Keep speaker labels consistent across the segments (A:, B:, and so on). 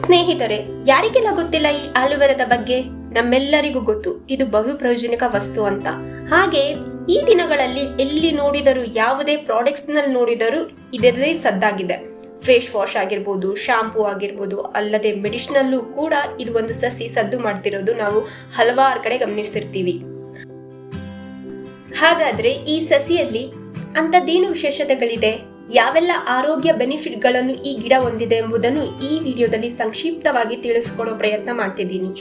A: ಸ್ನೇಹಿತರೆ, ಯಾರಿಗೆಲ್ಲ ಗೊತ್ತಿಲ್ಲ ಈ ಆಲೋವೆರಾದ ಬಗ್ಗೆ? ನಮ್ಮೆಲ್ಲರಿಗೂ ಗೊತ್ತು, ಇದು ಬಹು ಪ್ರಯೋಜನಕ ವಸ್ತು ಅಂತ. ಹಾಗೆ ಈ ದಿನಗಳಲ್ಲಿ ಎಲ್ಲಿ ನೋಡಿದರೂ, ಯಾವುದೇ ಪ್ರಾಡಕ್ಟ್ಸ್ ನಲ್ಲಿ ನೋಡಿದರೂ ಇದೇ ಸದ್ದಾಗಿದೆ. ಫೇಸ್ ವಾಶ್ ಆಗಿರ್ಬೋದು, ಶಾಂಪೂ ಆಗಿರ್ಬೋದು, ಅಲ್ಲದೆ ಮೆಡಿಸಿನಲ್ಲೂ ಕೂಡ ಇದು ಒಂದು ಸಸಿ ಸದ್ದು ಮಾಡ್ತಿರೋದು ನಾವು ಹಲವಾರು ಕಡೆ ಗಮನಿಸಿರ್ತೀವಿ. ಹಾಗಾದ್ರೆ ಈ ಸಸಿಯಲ್ಲಿ ಅಂತದ್ದೇನು ವಿಶೇಷತೆಗಳಿದೆ, ಯಾವೆಲ್ಲ ಆರೋಗ್ಯ ಬೆನಿಫಿಟ್ಗಳನ್ನು ಈ ಗಿಡ ಹೊಂದಿದೆ ಎಂಬುದನ್ನು ಈ ವಿಡಿಯೋದಲ್ಲಿ ಸಂಕ್ಷಿಪ್ತವಾಗಿ ತಿಳಿಸ್ಕೊಡೋ ಪ್ರಯತ್ನ ಮಾಡ್ತಿದ್ದೀನಿ.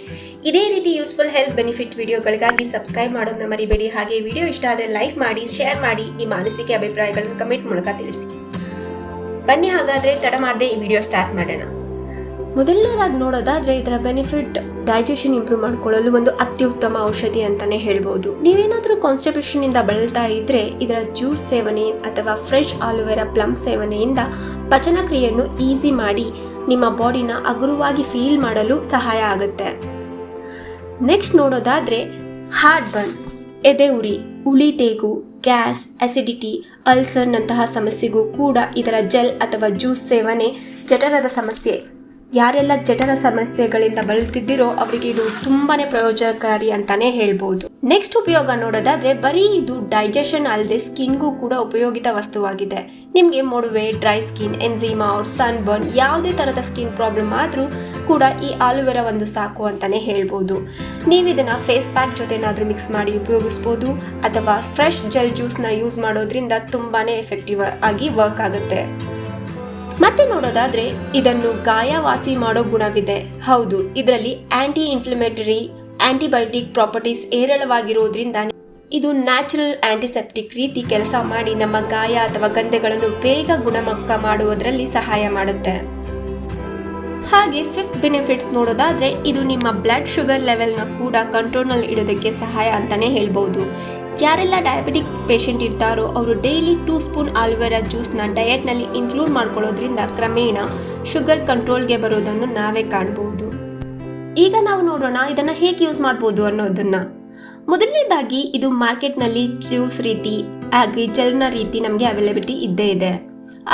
A: ಇದೇ ರೀತಿ ಯೂಸ್ಫುಲ್ ಹೆಲ್ತ್ ಬೆನಿಫಿಟ್ ವಿಡಿಯೋಗಳಿಗಾಗಿ ಸಬ್ಸ್ಕ್ರೈಬ್ ಮಾಡೋದನ್ನ ಮರಿಬೇಡಿ. ಹಾಗೆ ವಿಡಿಯೋ ಇಷ್ಟ ಆದರೆ ಲೈಕ್ ಮಾಡಿ, ಶೇರ್ ಮಾಡಿ, ನಿಮ್ಮ ಅನಿಸಿಕೆ ಅಭಿಪ್ರಾಯಗಳನ್ನು ಕಮೆಂಟ್ ಮೂಲಕ ತಿಳಿಸಿ. ಬನ್ನಿ ಹಾಗಾದ್ರೆ ತಡ ಮಾಡದೆ ಈ ವಿಡಿಯೋ ಸ್ಟಾರ್ಟ್ ಮಾಡೋಣ. ಮೊದಲನೇದಾಗಿ ನೋಡೋದಾದ್ರೆ ಇದರ ಬೆನಿಫಿಟ್ ಡೈಜೆಷನ್ ಇಂಪ್ರೂವ್ ಮಾಡ್ಕೊಳ್ಳಲು ಒಂದು ಅತ್ಯುತ್ತಮ ಔಷಧಿ ಅಂತಾನೆ ಹೇಳ್ಬೋದು. ನೀವೇನಾದ್ರೂ ಕಾನ್ಸ್ಟಿಪೇಷನ್ ಇಂದ ಬಳಲ್ತಾ ಇದ್ರೆ ಇದರ ಜ್ಯೂಸ್ ಸೇವನೆ ಅಥವಾ ಫ್ರೆಶ್ ಆಲೋವೆರಾ ಪ್ಲಮ್ ಸೇವನೆಯಿಂದ ಪಚನ ಕ್ರಿಯೆಯನ್ನು ಈಸಿ ಮಾಡಿ ನಿಮ್ಮ ಬಾಡಿನ ಹಗುರವಾಗಿ ಫೀಲ್ ಮಾಡಲು ಸಹಾಯ ಆಗುತ್ತೆ. ನೆಕ್ಸ್ಟ್ ನೋಡೋದಾದ್ರೆ ಹಾರ್ಟ್ ಬರ್ನ್, ಎದೆ ಉರಿ, ಉಳಿ ತೇಗು, ಗ್ಯಾಸ್, ಅಸಿಡಿಟಿ, ಅಲ್ಸರ್ ನಂತಹ ಸಮಸ್ಯೆಗೂ ಕೂಡ ಇದರ ಜೆಲ್ ಅಥವಾ ಜ್ಯೂಸ್ ಸೇವನೆ, ಜಠರದ ಸಮಸ್ಯೆ, ಯಾರೆಲ್ಲ ಜಠರ ಸಮಸ್ಯೆಗಳಿಂದ ಬಳಲ್ತಿದ್ದೀರೋ ಅವರಿಗೆ ಇದು ತುಂಬಾನೇ ಪ್ರಯೋಜನಕಾರಿ ಅಂತಾನೆ ಹೇಳ್ಬೋದು. ನೆಕ್ಸ್ಟ್ ಉಪಯೋಗ ನೋಡೋದಾದ್ರೆ ಬರೀ ಇದು ಡೈಜೆಷನ್ ಅಲ್ಲದೆ ಸ್ಕಿನ್ಗೂ ಕೂಡ ಉಪಯೋಗಿತ ವಸ್ತುವಾಗಿದೆ. ನಿಮ್ಗೆ ಮೊಡವೆ, dry skin, eczema or sunburn ಯಾವುದೇ ತರದ ಸ್ಕಿನ್ ಪ್ರಾಬ್ಲಮ್ ಆದ್ರೂ ಕೂಡ ಈ ಆಲೋವೆರಾ ಒಂದು ಸಾಕು ಅಂತಾನೆ ಹೇಳ್ಬೋದು. ನೀವು ಇದನ್ನ ಫೇಸ್ ಪ್ಯಾಕ್ ಜೊತೆನಾದ್ರೂ ಮಿಕ್ಸ್ ಮಾಡಿ ಉಪಯೋಗಿಸ್ಬೋದು, ಅಥವಾ ಫ್ರೆಶ್ ಜೆಲ್ ಜ್ಯೂಸ್ ನ ಯೂಸ್ ಮಾಡೋದ್ರಿಂದ ತುಂಬಾನೇ ಎಫೆಕ್ಟಿವ್ ಆಗಿ ವರ್ಕ್ ಆಗುತ್ತೆ. ಮತ್ತೆ ನೋಡೋದಾದ್ರೆ ಇದನ್ನು ಗಾಯ ವಾಸಿ ಮಾಡೋ ಗುಣವಿದೆ. ಹೌದು, ಇದರಲ್ಲಿ ಆಂಟಿ ಇನ್ಫ್ಲಮೇಟರಿ, ಆಂಟಿಬಯೋಟಿಕ್ ಪ್ರಾಪರ್ಟೀಸ್ ಹೇರಳವಾಗಿರೋದ್ರಿಂದ ಇದು ನ್ಯಾಚುರಲ್ ಆಂಟಿಸೆಪ್ಟಿಕ್ ರೀತಿ ಕೆಲಸ ಮಾಡಿ ನಮ್ಮ ಗಾಯ ಅಥವಾ ಗಂಧೆಗಳನ್ನು ಬೇಗ ಗುಣಮುಖ ಮಾಡುವುದರಲ್ಲಿ ಸಹಾಯ ಮಾಡುತ್ತೆ. ಹಾಗೆ ಫಿಫ್ತ್ ಬೆನಿಫಿಟ್ಸ್ ನೋಡೋದಾದ್ರೆ ಇದು ನಿಮ್ಮ ಬ್ಲಡ್ ಶುಗರ್ ಲೆವೆಲ್ನ ಕೂಡ ಕಂಟ್ರೋಲ್ನಲ್ಲಿ ಇಡೋದಕ್ಕೆ ಸಹಾಯ ಅಂತಾನೆ ಹೇಳ್ಬೋದು. ಯಾರೆಲ್ಲ ಡಯಾಬಿಟಿಕ್ ಪೇಷಂಟ್ ಇರ್ತಾರೋ ಅವರು ಡೈಲಿ 2 ಸ್ಪೂನ್ ಆಲೋವೆರಾ ಜ್ಯೂಸ್ನ ಡಯಟ್ನಲ್ಲಿ ಇನ್ಕ್ಲೂಡ್ ಮಾಡ್ಕೊಳ್ಳೋದ್ರಿಂದ ಕ್ರಮೇಣ ಶುಗರ್ ಕಂಟ್ರೋಲ್ಗೆ ಬರೋದನ್ನು ನಾವೇ ಕಾಣಬಹುದು. ಈಗ ನಾವು ನೋಡೋಣ ಇದನ್ನ ಹೇಗೆ ಯೂಸ್ ಮಾಡ್ಬೋದು ಅನ್ನೋದನ್ನ. ಮೊದಲನೇದಾಗಿ ಇದು ಮಾರ್ಕೆಟ್ನಲ್ಲಿ ಜ್ಯೂಸ್ ರೀತಿ ಹಾಗೆ ಜೆಲ್ನ ರೀತಿ ನಮಗೆ ಅವೈಲಬಿಲಿಟಿ ಇದ್ದೇ ಇದೆ.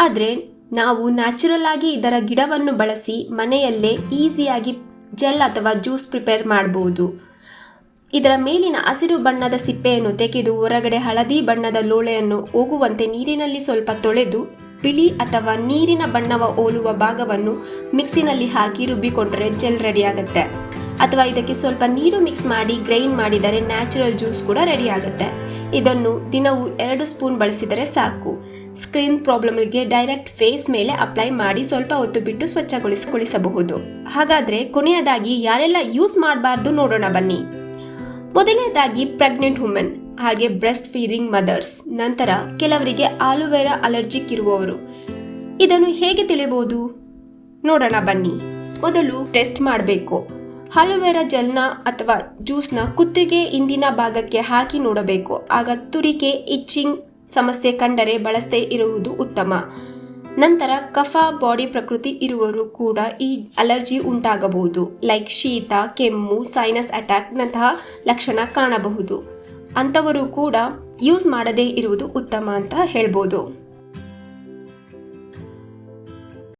A: ಆದರೆ ನಾವು ನ್ಯಾಚುರಲ್ ಆಗಿ ಇದರ ಗಿಡವನ್ನು ಬಳಸಿ ಮನೆಯಲ್ಲೇ ಈಸಿಯಾಗಿ ಜೆಲ್ ಅಥವಾ ಜ್ಯೂಸ್ ಪ್ರಿಪೇರ್ ಮಾಡಬಹುದು. ಇದರ ಮೇಲಿನ ಹಸಿರು ಬಣ್ಣದ ಸಿಪ್ಪೆಯನ್ನು ತೆಗೆದು ಹೊರಗಡೆ ಹಳದಿ ಬಣ್ಣದ ಲೋಳೆಯನ್ನು ಹೋಗುವಂತೆ ನೀರಿನಲ್ಲಿ ಸ್ವಲ್ಪ ತೊಳೆದು ಬಿಳಿ ಅಥವಾ ನೀರಿನ ಬಣ್ಣವ ಹೋಲುವ ಭಾಗವನ್ನು ಮಿಕ್ಸಿನಲ್ಲಿ ಹಾಕಿ ರುಬ್ಬಿಕೊಂಡ್ರೆ ಜೆಲ್ ರೆಡಿ ಆಗುತ್ತೆ. ಅಥವಾ ಇದಕ್ಕೆ ಸ್ವಲ್ಪ ನೀರು ಮಿಕ್ಸ್ ಮಾಡಿ ಗ್ರೈಂಡ್ ಮಾಡಿದರೆ ನ್ಯಾಚುರಲ್ ಜ್ಯೂಸ್ ಕೂಡ ರೆಡಿ ಆಗುತ್ತೆ. ಇದನ್ನು ದಿನವೂ 2 ಸ್ಪೂನ್ ಬಳಸಿದರೆ ಸಾಕು. ಸ್ಕಿನ್ ಪ್ರಾಬ್ಲಮ್ಗೆ ಡೈರೆಕ್ಟ್ ಫೇಸ್ ಮೇಲೆ ಅಪ್ಲೈ ಮಾಡಿ ಸ್ವಲ್ಪ ಹೊತ್ತು ಬಿಟ್ಟು ಸ್ವಚ್ಛಗೊಳಿಸಬಹುದು. ಹಾಗಾದ್ರೆ ಕೊನೆಯದಾಗಿ ಯಾರೆಲ್ಲ ಯೂಸ್ ಮಾಡಬಾರ್ದು ನೋಡೋಣ ಬನ್ನಿ. ಮೊದಲನೇದಾಗಿ ಪ್ರೆಗ್ನೆಂಟ್ ವುಮೆನ್, ಹಾಗೆ ಬ್ರೆಸ್ಟ್ ಫೀಡಿಂಗ್ ಮದರ್ಸ್, ನಂತರ ಕೆಲವರಿಗೆ ಆಲೋವೆರಾ ಅಲರ್ಜಿಕ್ ಇರುವವರು. ಇದನ್ನು ಹೇಗೆ ತಿಳಿಯಬಹುದು ನೋಡೋಣ ಬನ್ನಿ. ಮೊದಲು ಟೆಸ್ಟ್ ಮಾಡಬೇಕು. ಆಲೋವೆರಾ ಜೆಲ್ನ ಅಥವಾ ಜ್ಯೂಸ್ನ ಕುತ್ತಿಗೆ ಹಿಂದಿನ ಭಾಗಕ್ಕೆ ಹಾಕಿ ನೋಡಬೇಕು. ಆಗ ತುರಿಕೆ, ಇಚ್ಚಿಂಗ್ ಸಮಸ್ಯೆ ಕಂಡರೆ ಬಳಸದೇ ಇರುವುದು ಉತ್ತಮ. ನಂತರ ಕಫ, ಬಾಡಿ ಪ್ರಕೃತಿ ಇರುವವರು ಕೂಡ ಈ ಅಲರ್ಜಿ ಉಂಟಾಗಬಹುದು. ಲೈಕ್ ಶೀತ, ಕೆಮ್ಮು, ಸೈನಸ್ ಅಟ್ಯಾಕ್ ನಂತಹ ಲಕ್ಷಣ ಕಾಣಬಹುದು. ಅಂಥವರು ಕೂಡ ಯೂಸ್ ಮಾಡದೇ ಇರುವುದು ಉತ್ತಮ ಅಂತ ಹೇಳ್ಬೋದು.